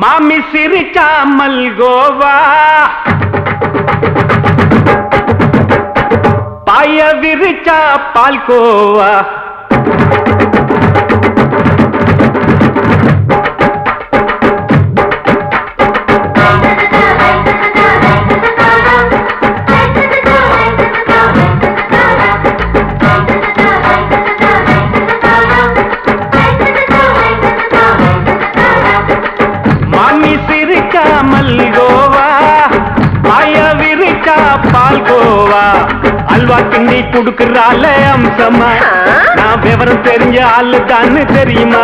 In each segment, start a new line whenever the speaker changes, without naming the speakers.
மாமி சிரிச்சா மல்கோவா பாய விரிச்சா பால்கோவா அல்வா கிண்டி குடுக்கறால அம்சமா நான் விவரம் தெரிஞ்ச ஆளு தான்னு தெரியுமா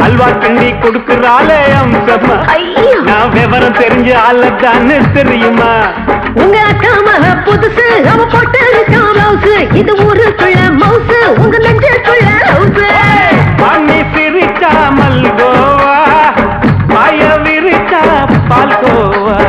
அல்வா கிண்டி குடுக்கறால அம்சமா நான் விவரம் தெரிஞ்ச ஆளு தான்னு தெரியுமா
உங்க அக்கா மக புதுசு அவ போட்டு பிளவுஸ் இது ஊருக்குள்ள மவுசு உங்க நெஞ்சுக்குள்ள ஹவுஸ்
பண்ணி சிரிச்சா மல்கோவா பாய விரிச்சா பால்கோவா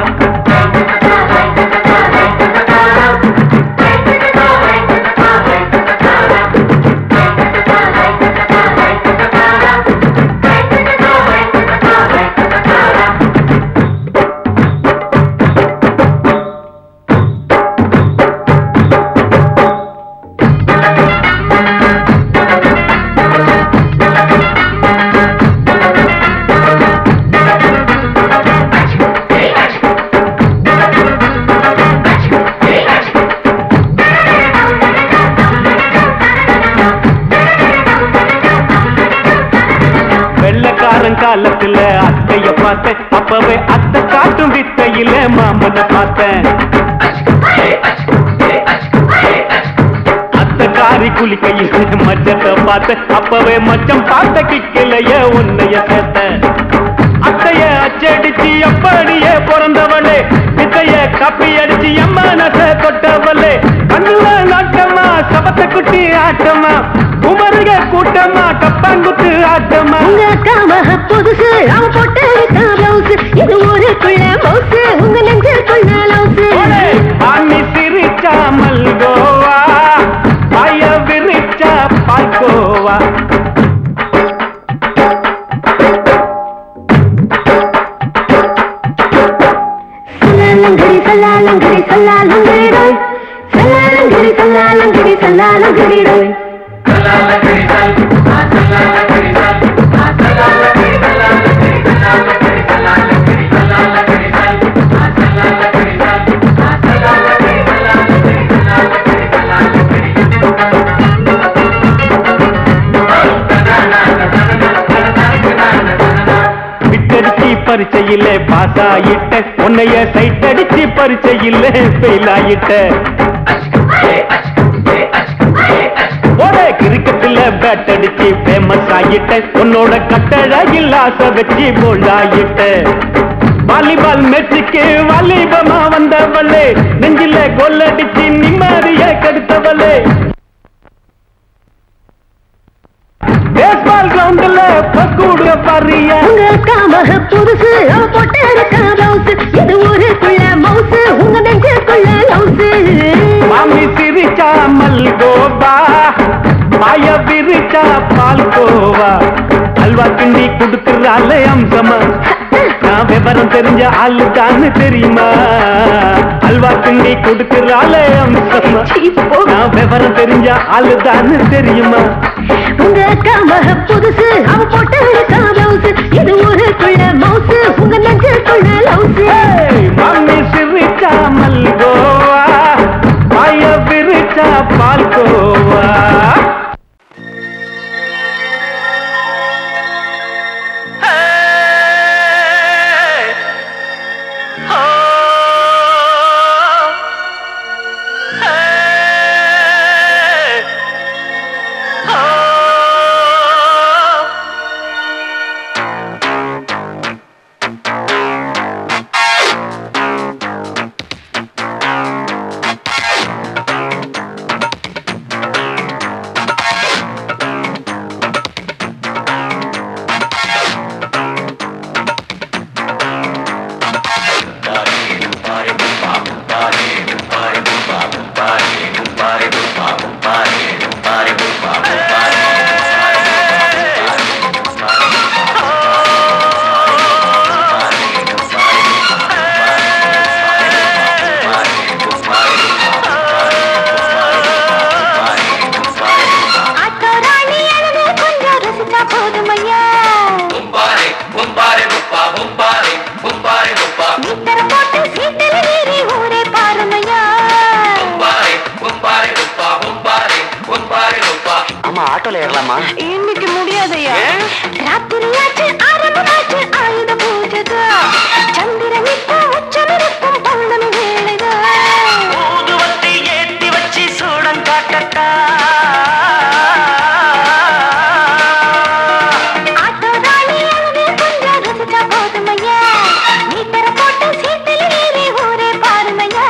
காலத்துல அத்தைய பார்த்தேன் அப்பவே அத்தை காட்டும் வித்தையில மாமனை பார்த்தேன் அத்தை காரி குளிக்கையில மச்சத்தை பார்த்தேன் அப்பவே மச்சம் பார்த்த கிக்கலைய உன்னைய சேர்த்த அத்தைய அச்சடிச்சு அப்படியே பிறந்தவளே வித்தைய காப்பி அடிச்சு எம்மனச தொட்டவளே கண்ணுல நாட்டமா சபத்தை குட்டி ஆட்டமா உமருக கூட்டமா கப்பாங்குத்து ஆட்டமா
உங்க அக்கா மக புதுசு அவ போட்டு பிளவுஸ் இது ஊருக்குள்ள மவுசு உங்க நெஞ்சுக்குள்ள லவுஸ்
ஆமி சிரிச்சா மல்கோவா பாய விரிச்சா பால்கோவா
சல்லாலங்கடி சல்லாலங்கடி சல்லாலங்கடி சல்லாலங்கடி சல்லாலங்கடி
பரிச்சையில பாஸ் ஆயிட்ட உன்னைய சைட் அடிச்சு பரிச்சையில ஃபெயில் ஆயிட்ட ஒரே கிரிக்கெட்ல பேட் அடிச்சு ஃபேமஸ் ஆயிட்ட உன்னோட கட்டழகில் ஆசை வச்சு போல்ட் ஆயிட்ட வாலிபால் மேட்சுக்கு வாலிபமா வந்தவளே நெஞ்சில கோல் அடிச்சு நிம்மதிய கெடுத்தவளே பேஸ்பால் கிரவுண்ட்ல பக்கூடுக பாரியா
உங்க அக்கா மக புதுசு அவ போட்டு பிளவுஸ் இது ஊருக்குள்ள மவுசு உங்க நெஞ்சுக்குள்ள லவுஸ்
மாமி சிரிச்சா மல்கோவா பாய விரிச்சா பால்கோவா அல்வா கிண்டி குடுக்கறால அம்சமா நான் விவரம் தெரிஞ்ச ஆளு தான்னு தெரியுமா அல்வா கிண்டி குடுக்கறால அம்சமா நான் விவரம் தெரிஞ்ச ஆளு தான்னு தெரியுமா
உங்க அக்கா மக புதுசு அவ போட்டு பிளவுஸ் இது ஊருக்குள்ள மவுசு உங்க நெஞ்சுக்குள்ள லவுஸ்
மாமி சிரிச்சா மல்கோவா பாய விரிச்சா பால்கோவா
ஆட்டோல ஏறலாமா?
இன்னைக்கு முடியாதையா? ராத்திரியாச்சு ஆரம்பமாச்சு ஆயுத பூஜைதா. சந்திரன் இப்போ உச்சமிருக்கும் பௌர்ணமி வேளைதா.
ஊதுவத்தி ஏத்தி வச்சு சூடம் காட்டட்டா.
ஆட்டோ ராணி அவனே கொஞ்சம் ரசிச்சா போதுமையா. மீட்டர போட்டு சீட்டில் ஏறி ஊரே பாருமையா.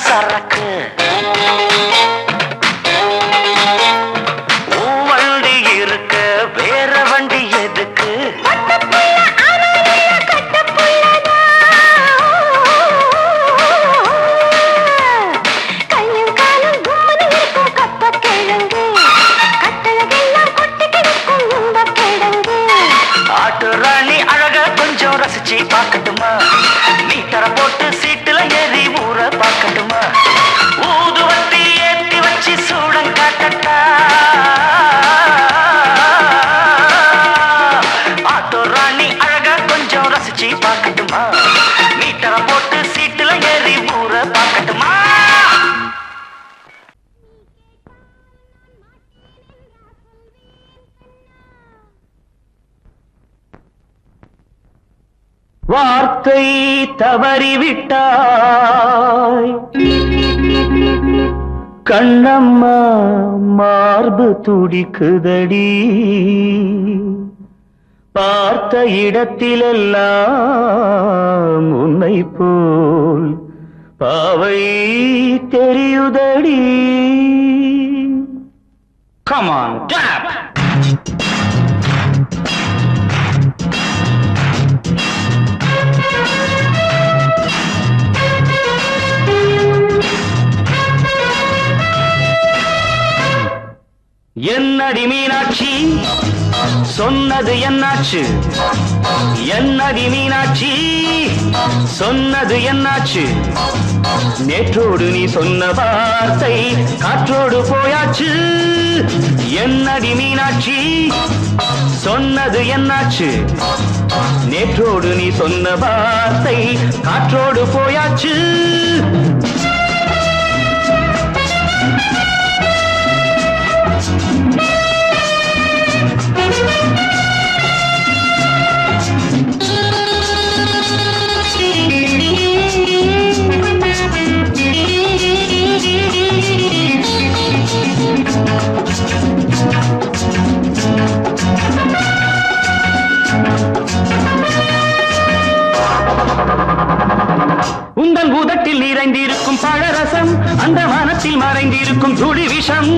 சரக்கு வண்டி இருக்க வேற வண்டி எதுக்கு? ஆட்டு ராணி அழக கொஞ்சம் ரசிச்சு பார்க்கட்டுமா? மீட்டரை போட்டு சீட்டுல ஏறி ஊற பார்க்கட்டுமா? ஊதுவத்தி ஏத்தி வச்சு சூடம் காட்டட்டா. ஆட்டோ ராணி அழக கொஞ்சம் ரசிச்சு பார்க்கட்டுமா? மீட்டரை போட்டு சீட்டுல ஏறி ஊற பார்க்கட்டுமா? வார்த்தை தவறிவிட்டாய் கண்ணம்மா, மார்பு துடிக்குதடி. பார்த்த இடத்திலெல்லாம் உன்னை போல் பாவை தெரியுதடி. Come on, clap! என்னடி மீனாட்சி சொன்னது என்னாச்சு? என்னடி மீனாட்சி சொன்னது என்னாச்சு? நேற்றோடு நீ சொன்ன வார்த்தை காற்றோடு போயாச்சு. என்னடி மீனாட்சி சொன்னது என்னாச்சு? நேற்றோடு நீ சொன்ன வார்த்தை காற்றோடு போயாச்சு.
உந்தன் பூதத்தில் நிறைந்திருக்கும் பழரசம் அந்த வானத்தில் மறைந்திருக்கும் துளி விஷம்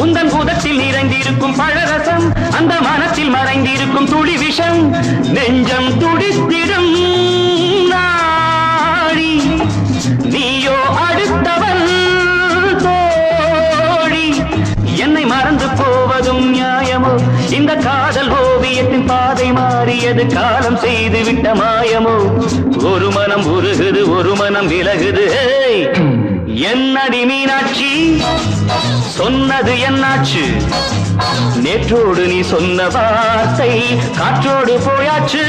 உந்தன் பூதத்தில் நிறைந்திருக்கும் பழரசம் அந்த வானத்தில் மறைந்திருக்கும் துளி விஷம் நெஞ்சம் துடித்திடும் நாடி நீயோ அடுத்தவன் தோழி என்னை மறந்து போவதும் நியாயமோ இந்த காதல் ஓவியத்தின் பாதை மாறியது காலம் செய்து விட்ட மாயமோ ஒரு மனம் உருகுது ஒரு மனம் விலகுது என்னடி மீனாட்சி சொன்னது என்னாச்சு நேற்றோடு நீ சொன்ன வார்த்தை காற்றோடு போயாச்சு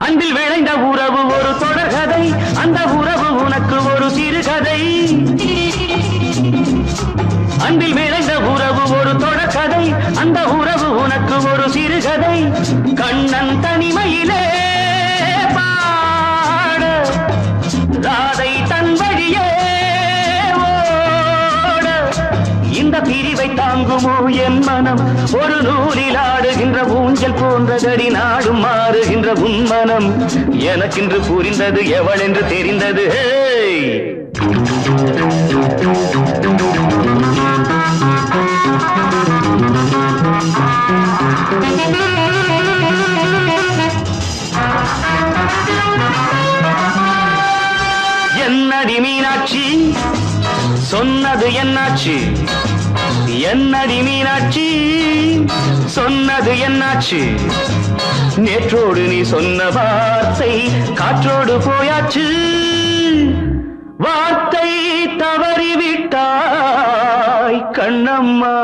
அன்பில் விளைந்த உறவு ஒரு தொடர்கதை அந்த உறவு உனக்கு ஒரு சிறுகதை அன்பில் விளைந்த உறவு ஒரு தொடர்கதை அந்த உறவு உனக்கு ஒரு சிறுகதை கண்ணன் தனிமையிலே பாட ராதை தன் வழியே ஓட இந்த பிரிவை தாங்குமோ என் மனம் ஒரு நூலில் ஆடுகின்ற ஊஞ்சல் போன்றதடி நாடும் மாறுகின்ற உன்மனம் எனக்கென்று புரிந்தது எவள் என்று தெரிந்தது என்னடி மீனாட்சி சொன்னது என்னாச்சு என்னடி மீனாட்சி சொன்னது என்னாச்சு நேற்றோடு நீ சொன்ன வார்த்தை காற்றோடு போயாச்சு வார்த்தை தவறிவிட்டாய் கண்ணம்மா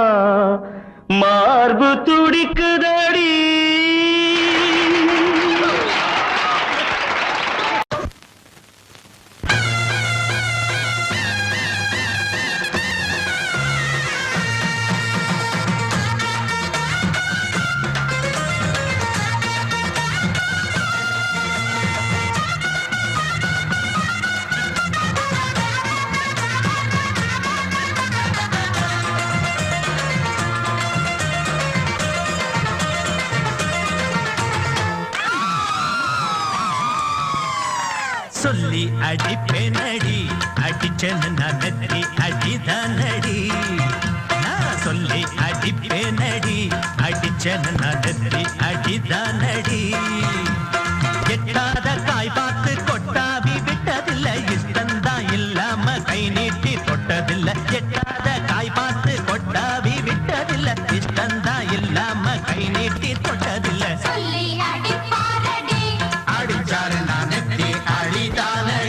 மார்பு துடிக்குதடி
சொல்லி அடிப்பேனடி அடிச்சேன்னு நான் நெத்தி அடிதானடி நான் சொல்லி அடிப்பேனடி அடிச்சேன்னு நான் நெத்தி அடிதானடி எட்டாத காய் பார்த்து கொட்டாவி விட்டதில்லை இஷ்டந்தான் இல்லாம கை நீட்டி தொட்டதில்லை எட்டாத காய் பார்த்து கொட்டாவி விட்டதில்லை இஷ்டந்தான் இல்லாம கை நீட்டி தொட்டதில்லை
சொல்லி அடிப்பாரடி
அடிச்சாரு நான் நெத்தி அடிதானடி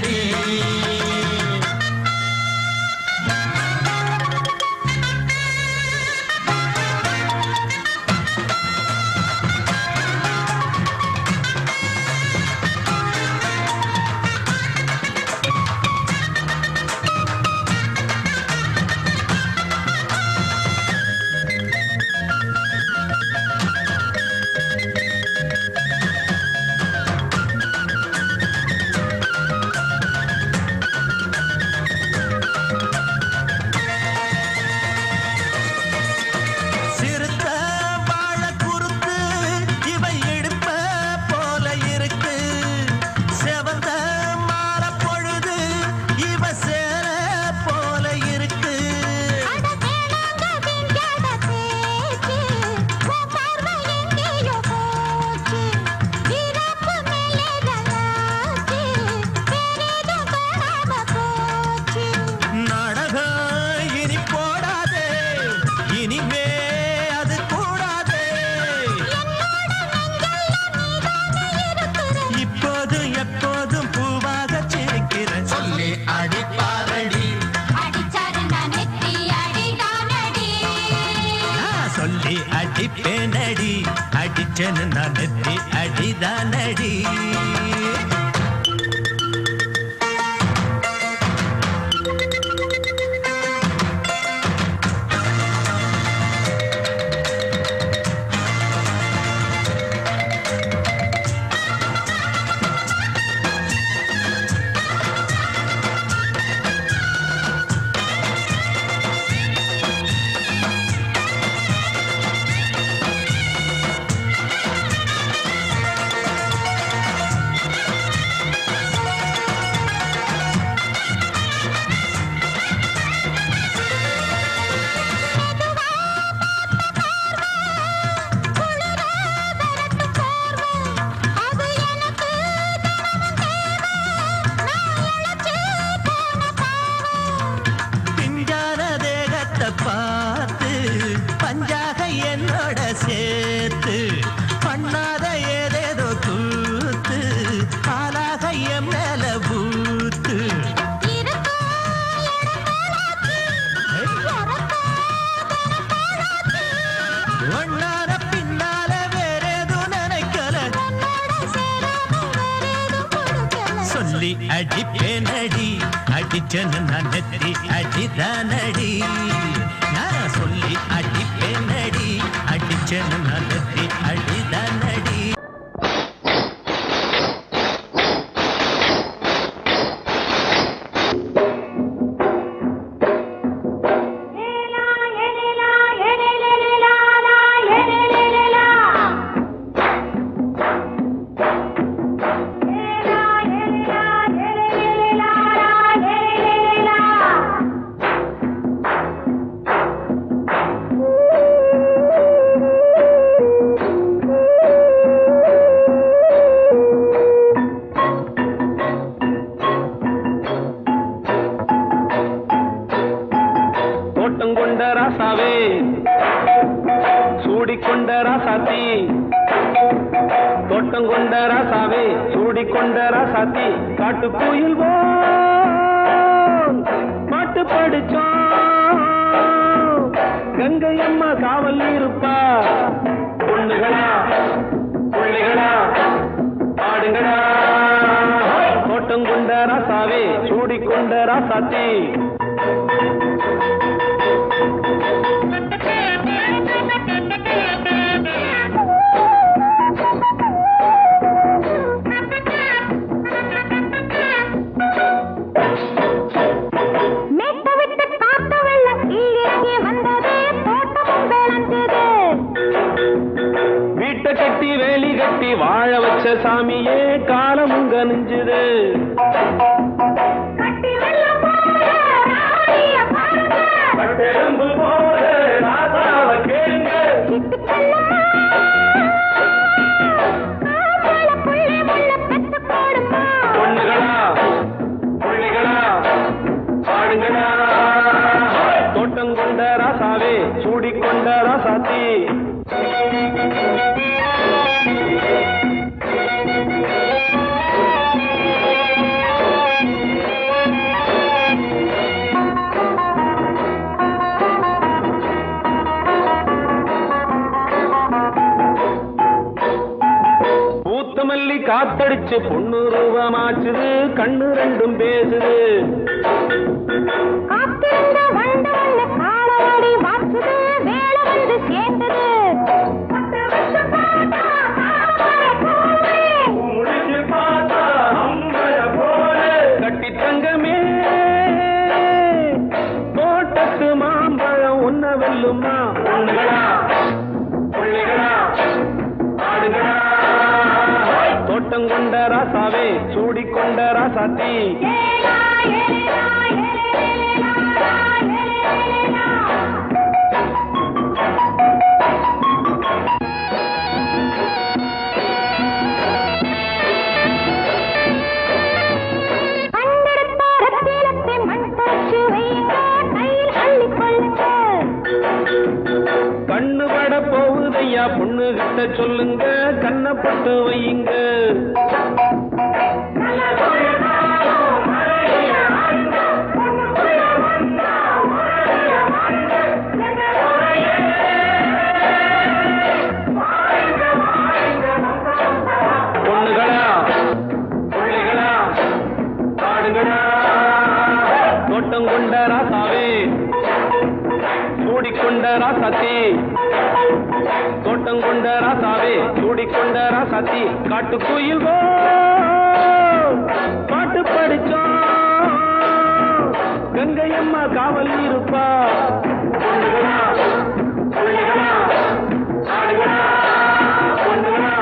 அடிப்பேனடி அடிச்சேன்னு நான் நெத்தி அடிதானடி அடிச்சேன்னு நான் நெத்தி அடிதானடி நான் சொல்லி அடிப்பேனடி அடிச்சேன்னு நான் நெத்தி அடிதானடி
தோட்டங்கொண்ட ராசாவே சூடிக்கொண்ட ராசாத்தி தோட்டங்கொண்ட ராசாவே சூடிக்கொண்ட ராசாத்தி காட்டுக்குயில் பாட்டு படிச்சோம் கங்கை அம்மா காவல் இருப்பா பொண்ணுகளா பிள்ளைகளா ஆடுங்களா தோட்டங்கொண்ட ராசாவே சூடிக்கொண்ட ராசாத்தி வீட்டை கட்டி வேலி கட்டி வாழ வச்ச சாமியே காலமும் கனிஞ்சுது பொண்ணுகளா பிள்ளைகளா ஆடுங்களா தோட்டங்கொண்ட ராசாவே சூடிக்கொண்ட ராசாத்தி பூத்தமல்லி காத்தடிச்சு பொண்ணு ரூபமாச்சுது கண்ணு ரெண்டும் பேசுது கட்டி தங்கமே தோட்டத்து மாம்பழம் உன்ன வெல்லுமா பொண்ணுகளா பிள்ளைகளா ஆடுகளா தோட்டங்கொண்ட ராசாவே சூடிக்கொண்ட ராசாத்தி கண்ணு பட போகுதையா பொண்ணு கிட்ட சொல்லுங்க கண்ணப்பட்டு வையுங்க பொண்ணுகளா பிள்ளைகளா ஆடுங்களா தோட்டங்கொண்ட ராசாவே சூடிக்கொண்ட ராசாத்தி தோட்டங்கொண்ட ராசாவே சூடிக்கொண்ட ராசாத்தி காட்டுக்குயில் பாட்டு படிச்சோம் கங்கை அம்மா காவல் இருப்பா பொண்ணுகளா பிள்ளைகளா ஆடுகளா பொண்ணுகளா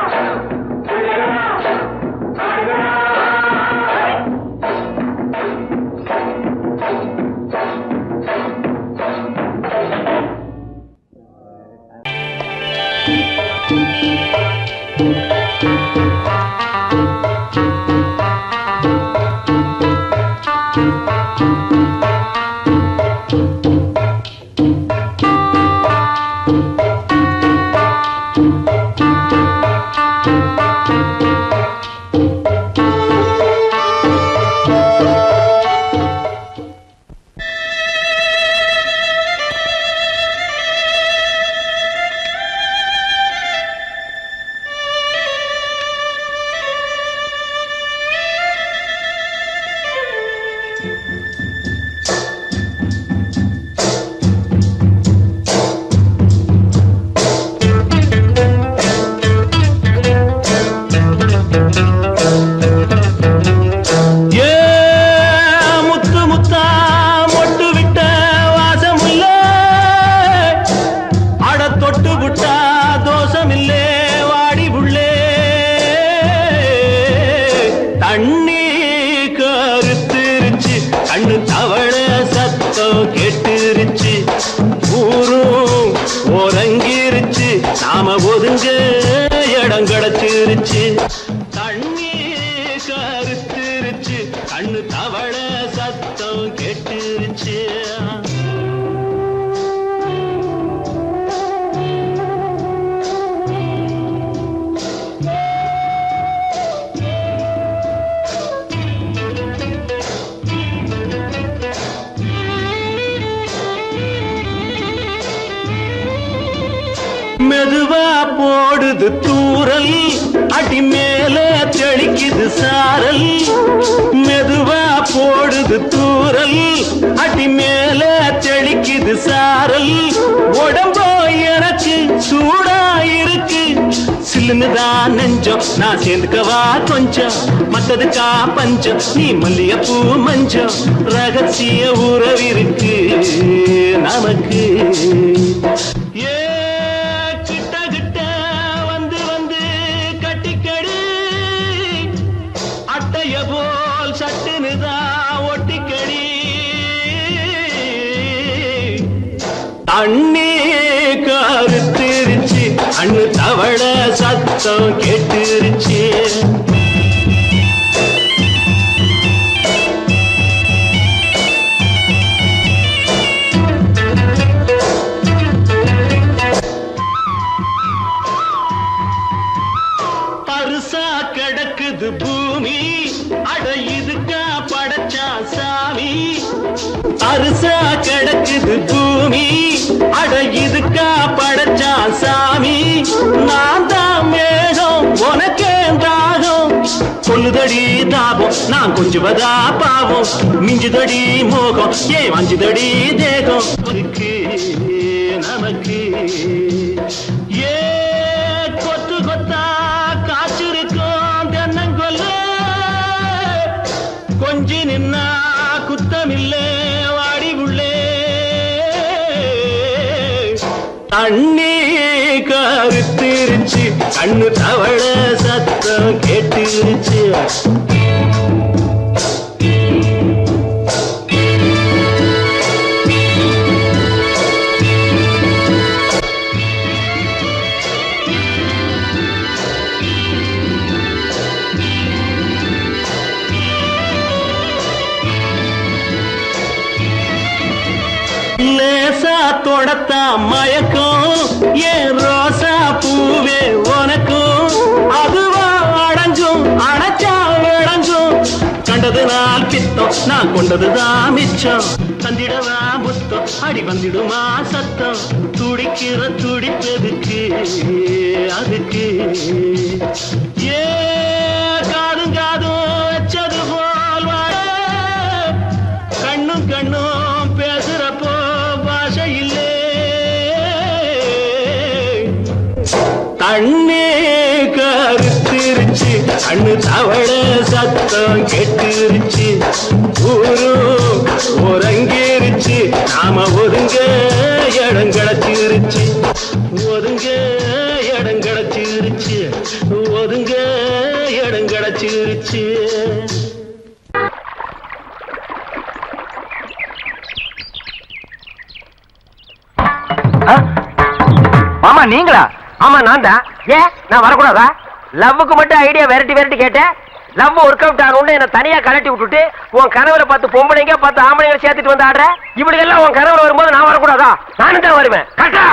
பிள்ளைகளா ஆடுகளா சத்தம் கேட்டுருச்சு ஊரும் ஓரங்கிருச்சு நாம ஒதுங்க இடம் கிடைச்சிருச்சு தண்ணி கருத்துருச்சு கண்ணு தவள சத்தம் கேட்டுருச்சு மெதுவா போடுது தூரல் அடி மேல தெளிக்குது சாரல் மெதுவா போடுது தூரல் அடி மேல தெளிக்குது சாரல் உடம்போ எனக்கு சூடா இருக்கு சில்லுன்னுதான் நெஞ்சம் நான் சேர்ந்துக்கவா கொஞ்சம் மத்ததுக்கா பஞ்சம் நீ மல்லிகைப்பூ மஞ்சம் ரகசிய உறவிருக்கு நமக்கு ஏ போல் சட்டுனுதான் ஒட்டிக்கடி தண்ணி கருத்திருச்சு அண்ணு தவள சத்தம் கேட்டுருச்சு பருசா கிடக்குது பூமி அட இதுக்கா படைச்சா சாமி அரிசா கிடக்குது பூமி அட இதுக்கா படைச்சா சாமி நான் தான் மேகம் உனக்கே தாகம் சொல்லுதடி தாபம் நான் கொஞ்சுவதா பாவம் மிஞ்சுதடி மோகம் ஏன் வஞ்சுதடி தேகம் நமக்கு ஏ கொத்து கொத்தா காய்ச்சிருக்கும் தென்னங்கொல்ல கொஞ்சி நின்னா குத்தமில்லே வாடி உள்ளே தண்ணி கருத்திருச்சு கண்ணு தவள சத்தம் கேட்டுருச்சு லேசா தொடத்தா மயக்கும் ஏன் ரோசா பூவே உனக்கும் அதுவா அடைஞ்சும் அடைச்சா விளைஞ்சும் கண்டது நாள் பித்தம் நான் கொண்டதுதான் மிச்சம் தந்திடவா புத்தம் அடி வந்திடுமா சத்தம் துடிக்கிற துடிப்பதுக்கு அதுக்கு ஏ காதும் காதும் வச்சது போல் வாழ கண்ணும் கண்ணும் பேசுறப்போ பாஷை இல்லே தண்ணி கருத்திருச்சு கண்ணு தவள சத்தம் கேட்டுருச்சு ஊரும் ஒரங்கிருச்சு நாம ஒதுங்க இடம் கிடைச்சிருச்சு ஒதுங்க இடம் கிடைச்சிருச்சு ஒதுங்க இடம் கிடைச்சிருச்சு
மாமா நீங்களா? ஆமா நான் தான். ஏன் நான் வரக்கூடாதா? லவ்வுக்கு மட்டும் ஐடியா வெரைட்டி வெரைட்டி கேட்டேன். லவ் ஒர்க் அவுட் ஆகணும்னு என்ன தனியா கலட்டி விட்டுட்டு உன் கனவுல பார்த்து பொம்பளைங்க பார்த்து ஆம்பளைங்களை சேர்த்துட்டு வந்து ஆடுற. இப்படி எல்லாம் உன் கனவுல வரும்போது நான் வரக்கூடாதா? நானும் தான் வருவேன். கரெக்டா?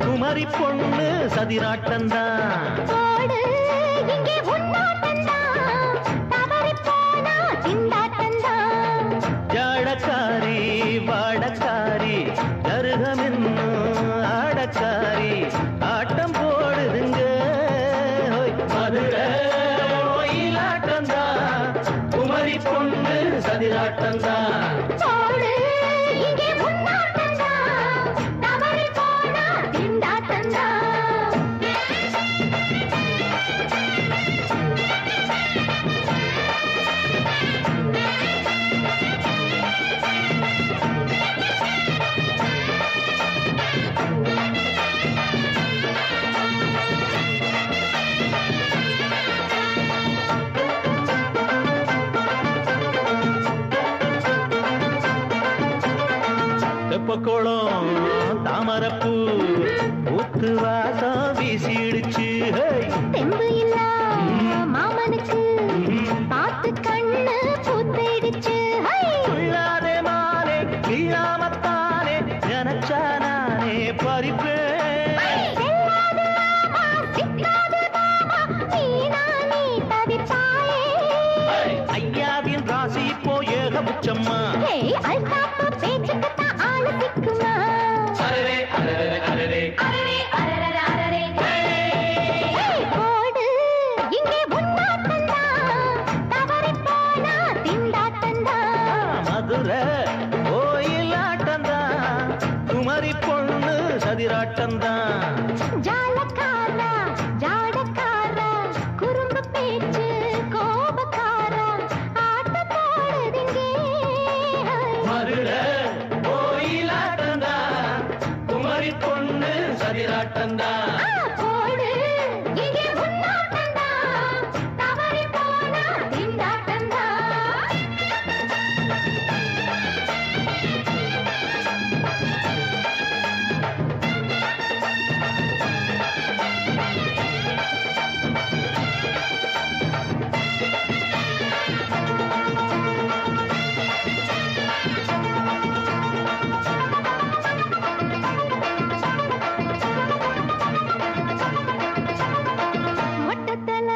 குமரி பொண்ணு சதிராட்டந்தா ஜாடக்காரி வாடக்காரி கருகமென்னு ஆடக்காரி ஆட்டம் போடுதுங்க மதுரை ஓயிலாட்டந்தா குமரி பொண்ணு சதிராட்டந்தா
இங்கே முன்னாட்டந்தா தவறி
நானே பறிப்பேன். ஐயாவின் ராசி இப்போ ஏகபட்சம்மா. அரரே அரரே அரரே மதுரை கோயிலாட்டந்தான், குமரி பொண்ணு சதிராட்டந்தான்.
ஜாலக்காரா ஜாடக்காரா குறும்பு பேச்சு கோபக்காரா ஆட்ட போடுதிங்கே
மதுரை கோயிலாட்டந்தான், குமரி பொண்ணு சதிராட்டந்தான்.
போடு இங்கே உன்னாட்டந்தா தவறி போனா திண்டாட்டந்தா மொட்டத்தல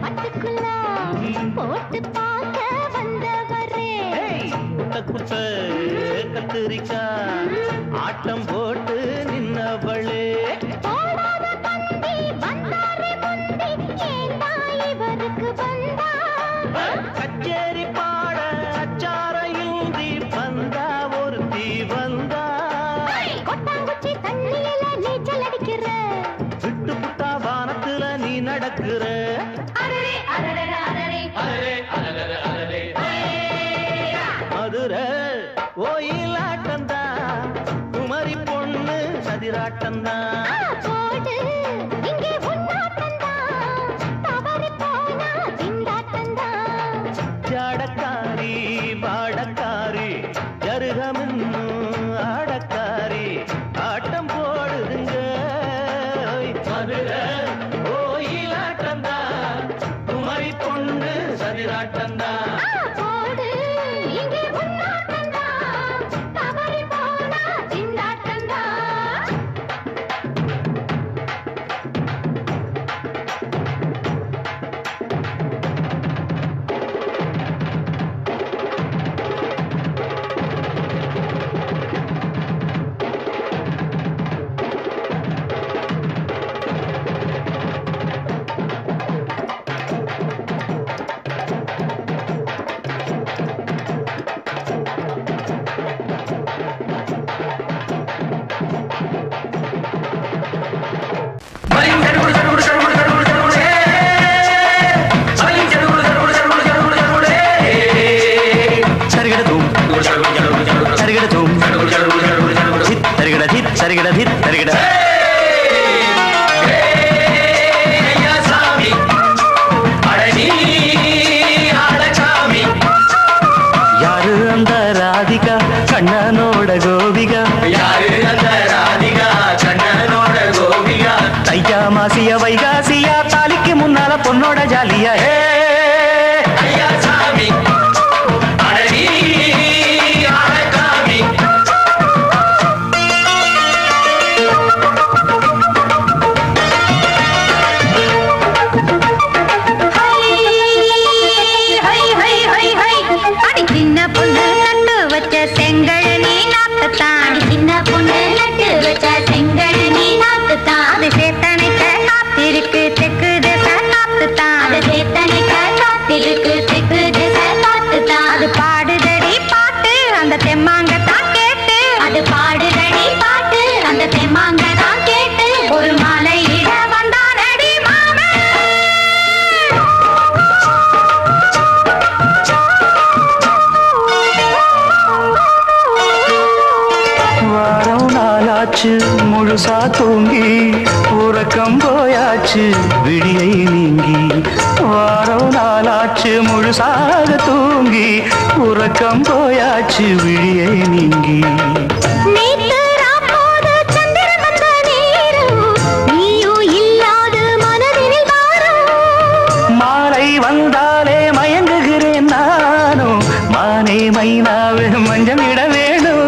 பட்டுக்குள்ள போட்டு பார்க்க வந்தவரே
குட்ட கத்திரிக்கா ஆட்டம் போட்டு நின்னவளே.
போடாத பந்தி வந்தாரே முந்தி ஏண்டா இவருக்கு வந்தா
கச்சேரி பாட அச்சார இந்தி வந்தா ஒருத்தி வந்தா.
கொட்டாங்குச்சி தண்ணியில நீச்சல் அடிக்கிற
விட்டு புட்டா வானத்துல நீ நடக்கிற.
அரரே அரரே அரரே
அரரே அரரே அரரே மதுரை கோயிலாட்டந்தான், குமரி பொண்ணு சதிராட்டந்தான்.
போடு இங்கே உன்னாட்டந்தா தவறி போனா திண்டாட்டந்தா
ஜாடக்காரி பாடக்காரி ஜருகமின்னு ஆடக்காரி ஆட்டம் போடுதுங்க. மதுரை கோயிலாட்டந்தான், குமரி பொண்ணு சதிராட்டந்தான்.
போடு இங்கே உன்னாட்டந்தா தவறி போனா திண்டாட்டந்தா
யாரு அந்த ராதிகா கண்ணனோட கோபிகா? யாரு அந்த ராதிகா கண்ணனோட கோபிகா? தையா மாசியா வைகாசியா தாலிக்கு முன்னால பொண்ணோட ஜாலியா. ஐயா சாமி அடடி ஆடகாமி.
அடி சின்ன பொண்ணு நட்டு வச்ச செங்கழ நீ நாட்டுத்தான் சின்ன பொண்ணு நட்டு வச்ச செங்கழ நீ நாட்டுத்தான் அது சேத்தனைக்க காத்திருக்கு தெற்கு திச காத்துத்தான் அது சேத்தனைக்க காத்திருக்கு தெற்கு திச காத்துத்தான் அது பாடுதடி பாட்டு அந்த தெம்மாங்கத்தான் கேட்டு அது பாடுதடி பாட்டு அந்த தெம்மாங்கத்தான் கேட்டு ஒரு மாலை இட வந்தானடி மாமே
வாரம் நாளாச்சு முழுசா தூங்கி உறக்கம் போயாச்சு விடியை நீங்கி. வாரம் நாளாச்சு முழுசாக தூங்கி உறக்கம் போயாச்சு விடியை நீங்கி.
நேத்து ராப்போது சந்திரன் வந்த நேரம் நீயும் இல்லாத மனதினில் வாரம்
மாலை வந்தாலே மயங்குகிறேன் நானும். மானே மைனாவே மஞ்சம் இட வேணும்.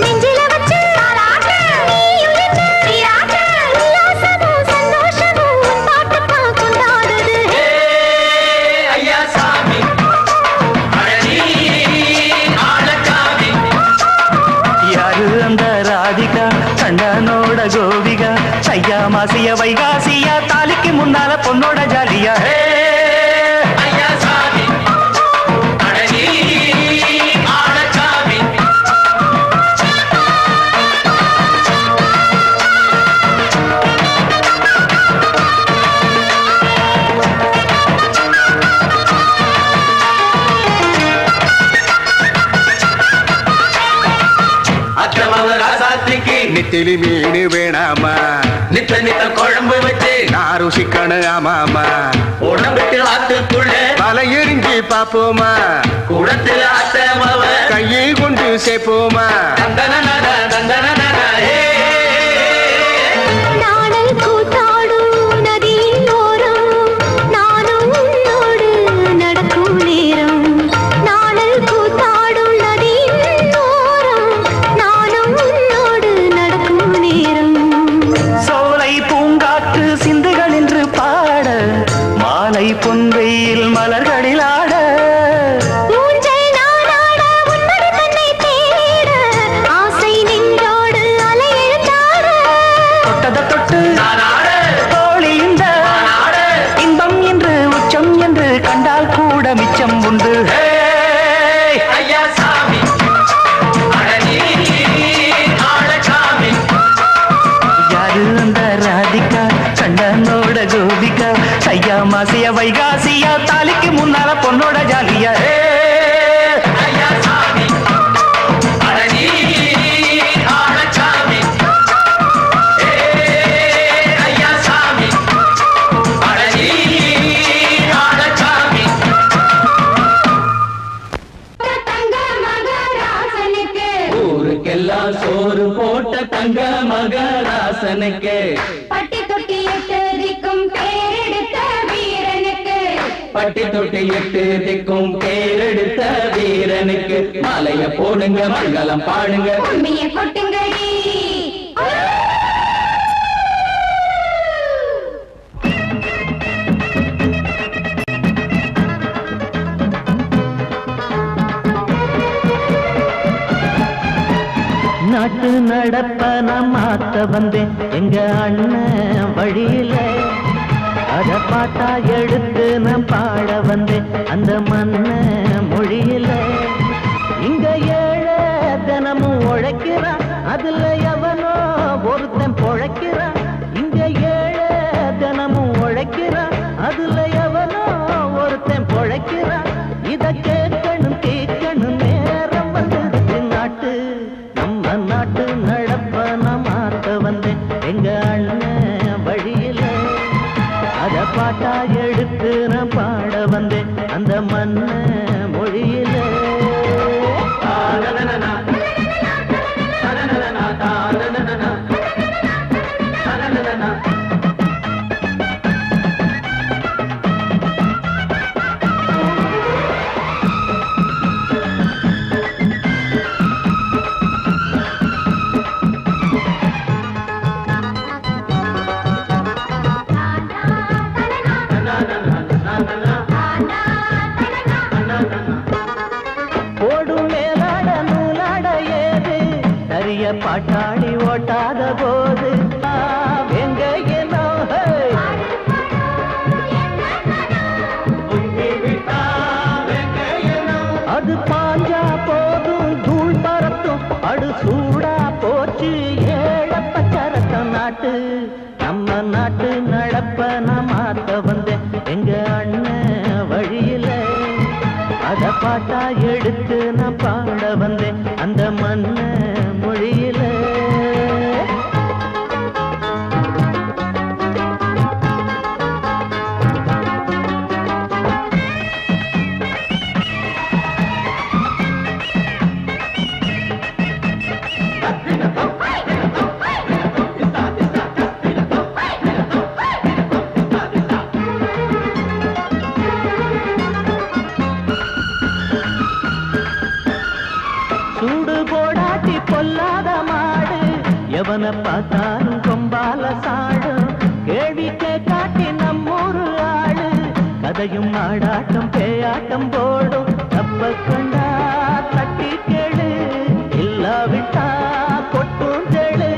நெஞ்சில வச்சு தாலாட்டு நீ
கண்ணனோட கோபிகா சையா மாசிய வைகாசியா தாலிக்கு முன்னால பொண்ணோட ஜாலியா
ஐயா சாமி அடனி ஆளச்சாமி
நெத்திலி மீன் வேணாமா
நித்த நித்த குழம்பு வச்சு
நான் ருசிக்கணும் ஆமாமா
உடம்புக்கு ஆத்துக்குள்ள
பல எரிஞ்சு பாப்போமா
குடத்துல ஆத்தமவ
கையை கொண்டு சேர்ப்போமா
தந்தன தந்தன
நாடல் கூத்தாடும் நதியின் ஓரம் நானும் உன்னோடு நடக்கும் நேரம் நாடல் கூத்தாடும் நதியின் ஓரம் நானும் உன்னோடு நடக்கும் நேரம்
சோலை பூங்காற்று சிந்துகள் என்று பாட மாலை பொன்வெயில் மலர்களில் ஆட
ஊஞ்சல் நானாட உன்மடி தன்னை தேட ஆசை நெஞ்சோடு அலையெழுந்தாட
தொட்டத தொட்டு தோழி இந்த இன்பம் என்று உச்சம் என்று கண்டால் கூட மிச்சம் உண்டு
ஐயா சாமி அடனி ஆளச்சாமி
யாரு அந்த ராதிகா கண்ணனோட கோபிகா சையா மாசிய வைகாசியா தாலிக்கு முன்னால பொண்ணோட ஜாலியா
ஐயா சாமி அடனி ஆளச்சாமி ஐயா சாமி அடனி ஆளச்சாமி
தங்க மகராசனுக்கு
ஊருக்கெல்லாம் சோறு போட்ட தங்க மகராசனுக்கு
பட்டி தொட்டி எட்டதிக்கும் பேரெடுத்த வீரனுக்கு
பட்டி தொட்டி எட்டு திக்கும் பேரெடுத்த வீரனுக்கு மாலைய போடுங்க மங்களம் பாடுங்க
உண்மையை கொட்டுங்கடி
நாட்டு நடப்ப நான் மாத்த வந்தேன் எங்க அண்ணன் வழியில அத பாட்டா எடுத்து நான் பாட வந்தேன் அந்த மண்ண மொழியில இங்க ஏழை தினமும் உழைக்கிறான் அதுல எவனோ ஒருத்தன் பொழைக்கிறான் இங்க ஏழை தினமும் உழைக்கிறான் அதுல எவனோ ஒருத்தன் பொழைக்கிறான் இத கேட்கணும் கேட்கணும் நேரம் வந்துடுச்சு நாட்டு நம்ம நாட்டு நடப்ப நான் மாத்த வந்தேன் எங்க அண்ணன் வழியில அத பாட்டா எடுத்து நான் பாட வந்தேன் அந்த மண்ண மொழியில ஓடும் மேலாட நூலாட ஏது சரிய பாட்டாடி ஓட்டாத போது எங்க அது பாஞ்சா போதும் தூள் பறத்தும் அடு சூடா போச்சு ஏழப்பச்சரத்தம் நாட்டு நம்ம நாட்டு நடப்ப நான் மாத்த வந்தேன் எங்க அண்ணன் வழியில அத பாட்டா எடுத்து நான் பாட வந்தேன் அந்த மண்ண மொழியில சூடு போடாட்டி பொல்லாத மாடு எவனை பார்த்தாலும் கொம்பால சாடும் கேள்விக்கே காட்டி நம்மூரு ஆளு கதையும் ஆடாட்டம் பேயாட்டம் போடும் தப்ப கண்டா தட்டி கேளு இல்லாவிட்டா கொட்டும் தெளு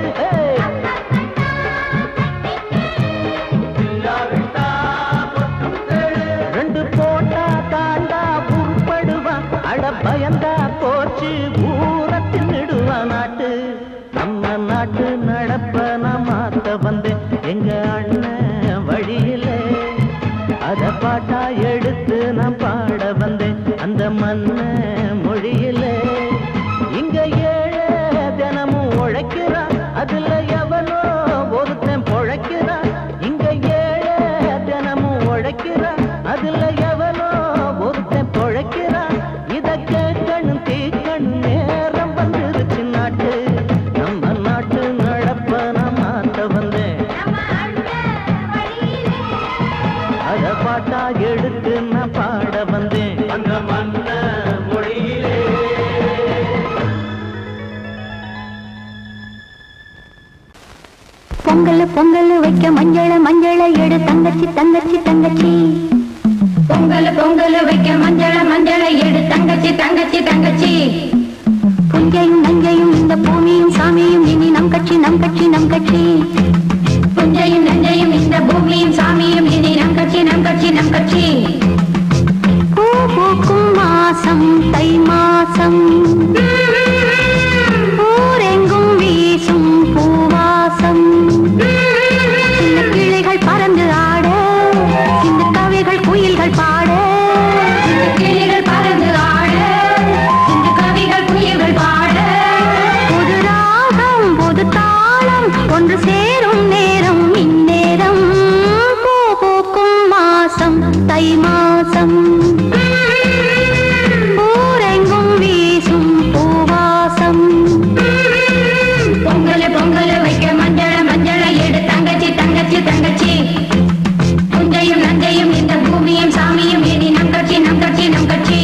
பொங்கல் பொங்கல் வைக்க மஞ்சள எடு தங்கச்சி தங்கச்சி தங்கச்சி.
பொங்கல் பொங்கல் வைக்க மஞ்சள எடு தங்கச்சி தங்கச்சி தங்கச்சி.
புஞ்சையும் நஞ்சையும் இந்த பூமியும் சாமியும் இனி நம் கட்சி நம் கட்சி நம் கட்சி.
புஞ்சையும் நஞ்சையும் இந்த பூமியும் சாமியும் இனி நம் கட்சி நம் கட்சி நம் கட்சி.
பூ பூக்கும் மாசம் தை மாசம் ஊரெங்கும் வீசும் பூவாசம். சின்ன கிளைகள் பறந்து ஆட சின்ன கவிகள் குயில்கள் பாட.
கிளிகள் பறந்து ஆட இந்த கவிகள் குயில்கள் பாட.
புது ராகம் புது தாளம் ஒன்று சேரும் நேரம் இந்நேரம். பூ பூக்கும் மாசம் தை மாசம் ஊரெங்கும் வீசும் பூவாசம்.
பொங்கல் பொங்கல் வைக்க மஞ்சள எடு தங்கச்சி தங்கச்சி தங்கச்சி. புஞ்சையும் நஞ்சையும் இந்த பூமியும் சாமியும் இனி நம் கட்சி நம் கட்சி நம் கட்சி.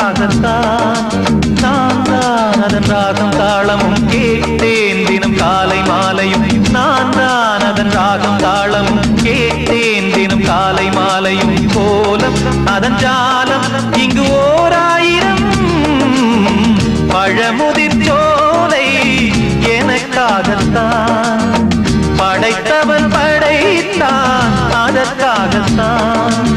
எனக்காகத்தான் நான் தான் அதன் ராகம் தாளமும் கேட்டேன் தினம் காலை மாலையும் நான் தான் அதன் ராகம் தாளமும் கேட்டேன் தினம் காலை மாலையும் கோலம் அதன் ஜாலம் இங்கு ஓராயிரம் பழமுதிர் சோலை எனக்காகத்தான் படைத்தவன் படைத்தான் அதற்காகத்தான்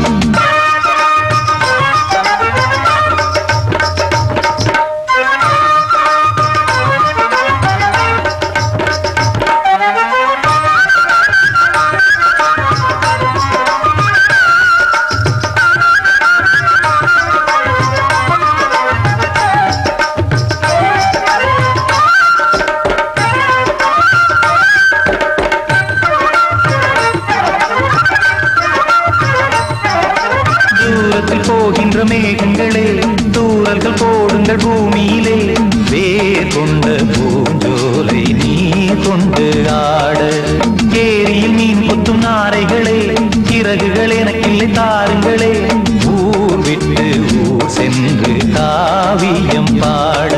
போகின்ற மேகங்களே தூரல்கள் போடுங்கள் பூமியிலே வேர் கொண்ட பூஞ்சோலை நீ கொண்டு ஆட ஏரியில் மீன் கொத்தும் நாரைகளே இறகுகள் எனக்கில்லை தாருங்களே ஊர் விட்டு ஊர் சென்று காவியம் பாட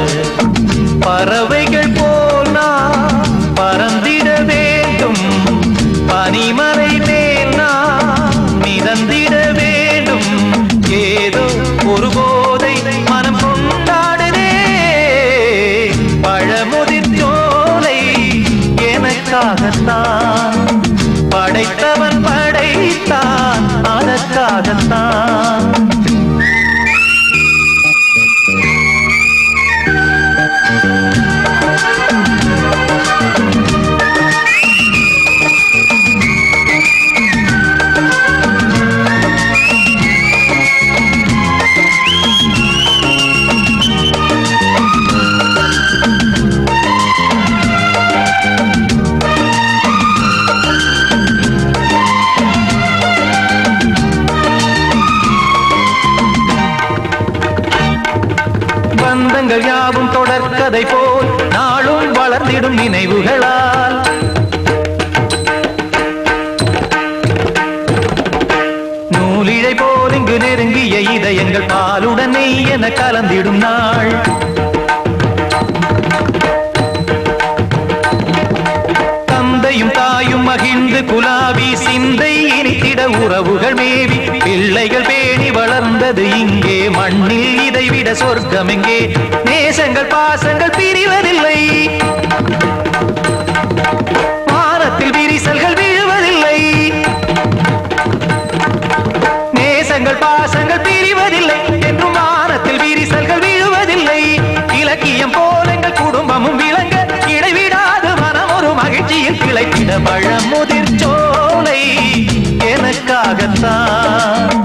பறவைகள் போல் நான் பறந்திட வேண்டும் பனிமலை மேல் நான் மிதந்திட வேண்டும் ஏதோ ஒரு போதை மனம் கொண்டாடுதே பழமுதிர் சோலை எனக்காகத்தான் படைத்தவன் படைத்தான் அதற்காகத்தான் பந்தங்கள் யாவும் தொடர்கதை போல் நாளும் வளர்ந்திடும் நினைவுகளால் நூலிழை போல் இங்கு நெருங்கிய இதயங்கள் பாலுடன் நெய் என கலந்திடும் நாள் தந்தையும் தாயும் மகிழ்ந்து குலாவி சிந்தை இனித்திட உறவுகள் மேவி பிள்ளைகள் பேணி வளர்ந்தது இங்கே மண்ணில் இதைவிட சொர்க்கம் எங்கே நேசங்கள் பாசங்கள் பிரிவதில்லை வானத்தில் விரிசல்கள் விழுவதில்லை நேசங்கள் பாசங்கள் பிரிவதில்லை என்றும் வானத்தில் விரிசல்கள் விழுவதில்லை இலக்கியம் போல எங்கள் குடும்பமும் விளங்க இடைவிடாது மனம் ஒரு மகிழ்ச்சியில் கிளைத்திட பழமுதிர் சோலை எனக்காகத்தான்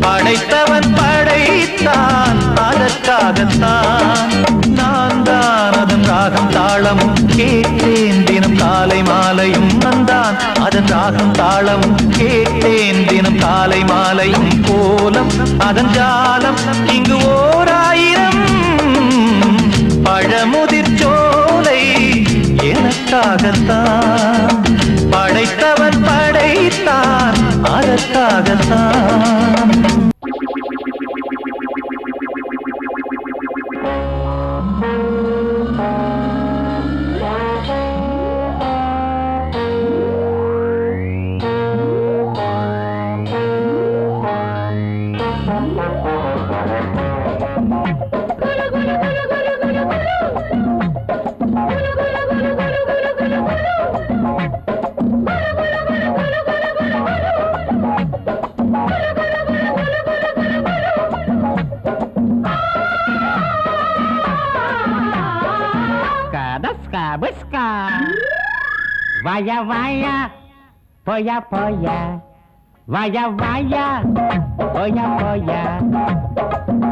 படைத்தவன் படைத்தான் அதற்காகத்தான் நான் தான் அதன் ராகம் தாளமும் கேட்டேன் தினம் காலை மாலையும் வந்தான் அதன் ராகம் தாளமும் கேட்டேன் தினம் காலை மாலையும் கோலம் அதன் ஜாலம் இங்கு ஓராயிரம் பழமுதிர் சோலை எனக்காகத்தான் படைத்தவன் படைத்தான் அதற்காகத்தான்
Vaya, vaya, polla, polla. Vaya, vaya, polla, polla.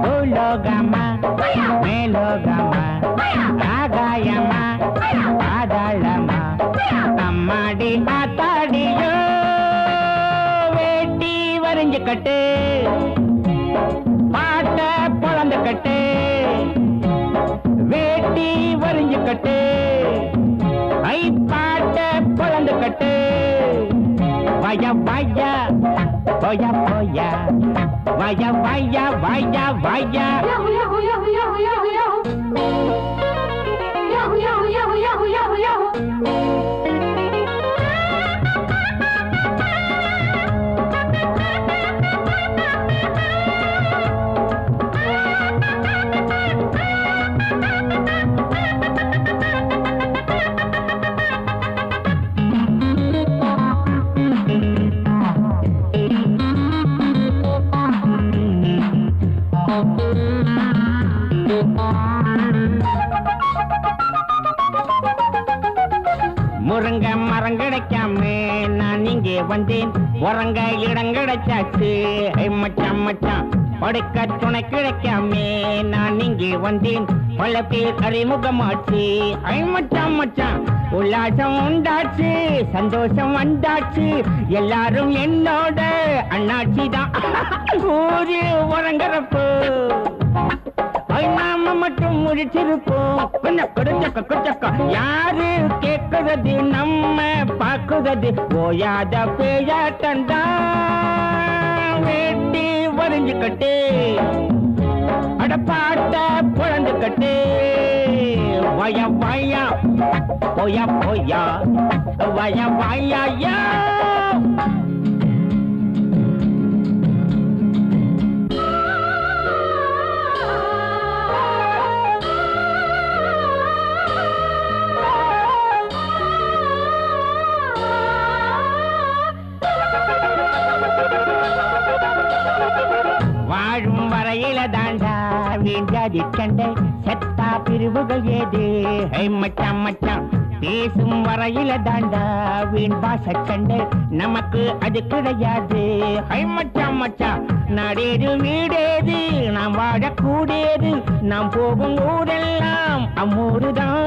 Ulogama, melogama. Agayama, adalama. Ammadi, atadiyo. Veti, varinju katte. Paata, polandu katte. Veti, varinju katte. I paata, polandu katte.
vaya, vaya, voya, voya, vaya, vaya, vaya, vaya.
Yahoo, yahoo, yahoo, yahoo, yahoo, yahoo. Yahoo, yahoo, yahoo, yahoo, yahoo, yahoo.
முருங்க மரம் கிடைக்காம நான் இங்கே வந்தேன் உறங்க இடம் கிடைச்சாச்சு மச்சான் மச்சான் படுக்க துணை கிடைக்காம நான் இங்கே வந்தேன் பல பேர் அறிமுகமாச்சு மச்சான் மச்சான் உல்லாசம் உண்டாச்சு சந்தோஷம் வந்தாச்சு எல்லாரும் என்னோட அண்ணாச்சி தான் ஊரு உறங்குறப்போ நாம மட்டும் முடிச்சிருப்போம் கொச்சக்க யாரு கேட்கிறது நம்ம பாக்குறது ஓயாத பேயாட்டண்டா வேட்டி வரைஞ்சுக்கட்டு அடப்பாட்ட புழந்துக்கட்டு வய வயா போயா போயா வய வயா வாழும் வரையில தாண்டா வீண்டாதி சண்டை செத்தா பிரிவுகள் ஏது மச்சான் மச்சான் பேசும் வரையில தாண்டா வீண் பாச சண்டை நமக்கு அது கிடையாது மச்சான் மச்சான் நாடேது வீடேது நாம் வாழக்கூடியது நாம் போகும் ஊரெல்லாம் அம்மூருதான்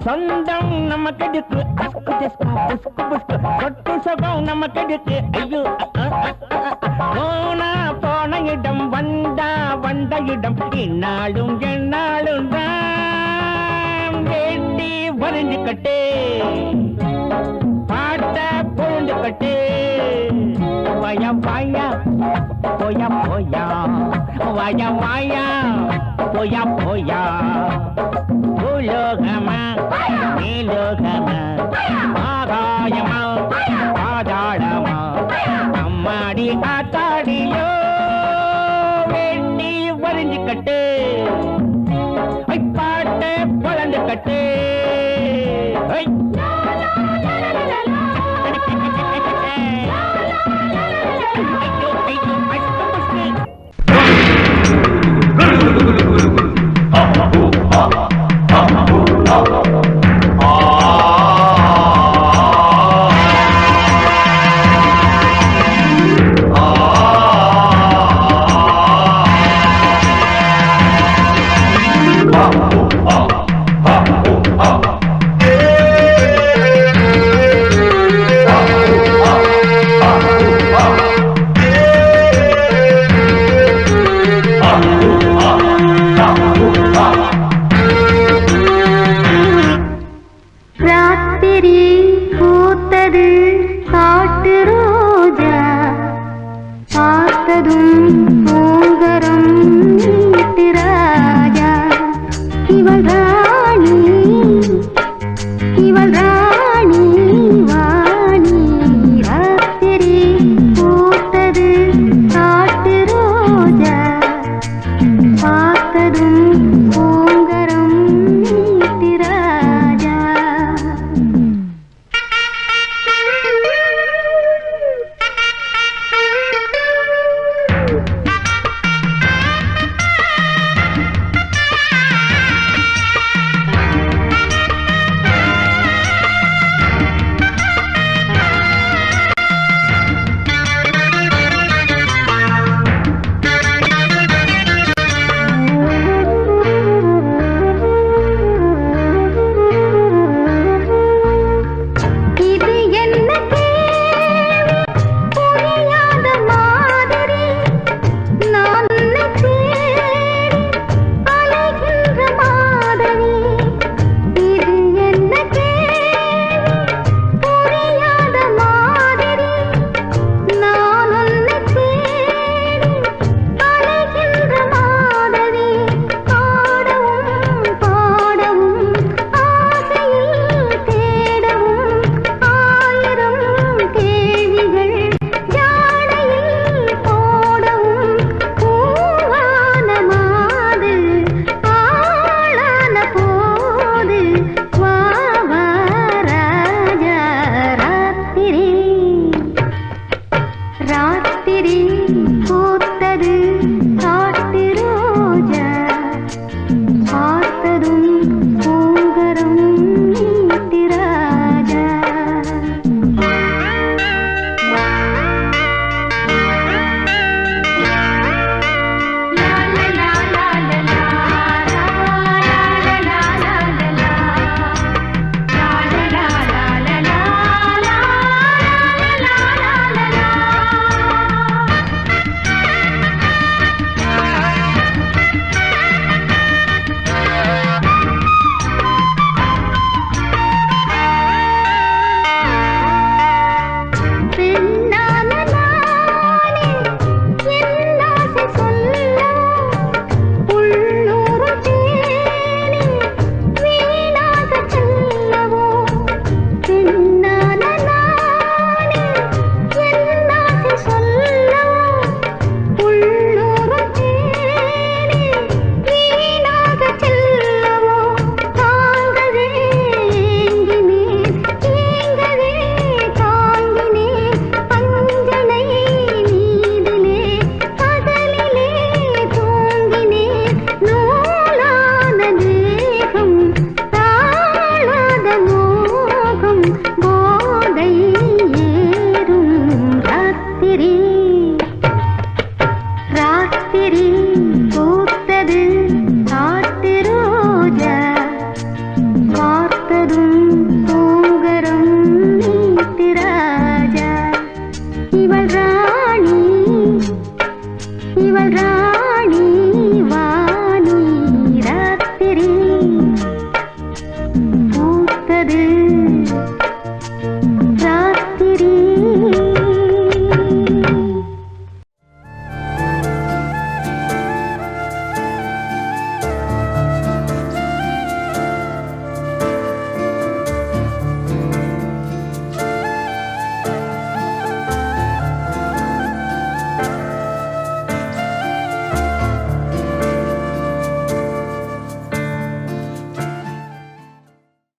சொந்தம் நமக்கு எடுக்கு சொட்டு சுகம் நமக்கு எடுக்கு ஐயோ போனா போன இடம் வந்தா வந்த இடம் இந்நாளும் எந்நாளும் தான் வேட்டி வரைஞ்சுக்கட்டு பாட்ட பொழுந்துக்கட்டு வய வாயா போயா போயா வய வாயா போயா போயா பூலோகமா மேலோகமா ஆகாயமா பாதாளமா அம்மாடி ஆத்தாடியோ வேட்டி வரைஞ்சுக்கட்டு பாட்ட பொழந்துக்கட்டு
ராத்திரி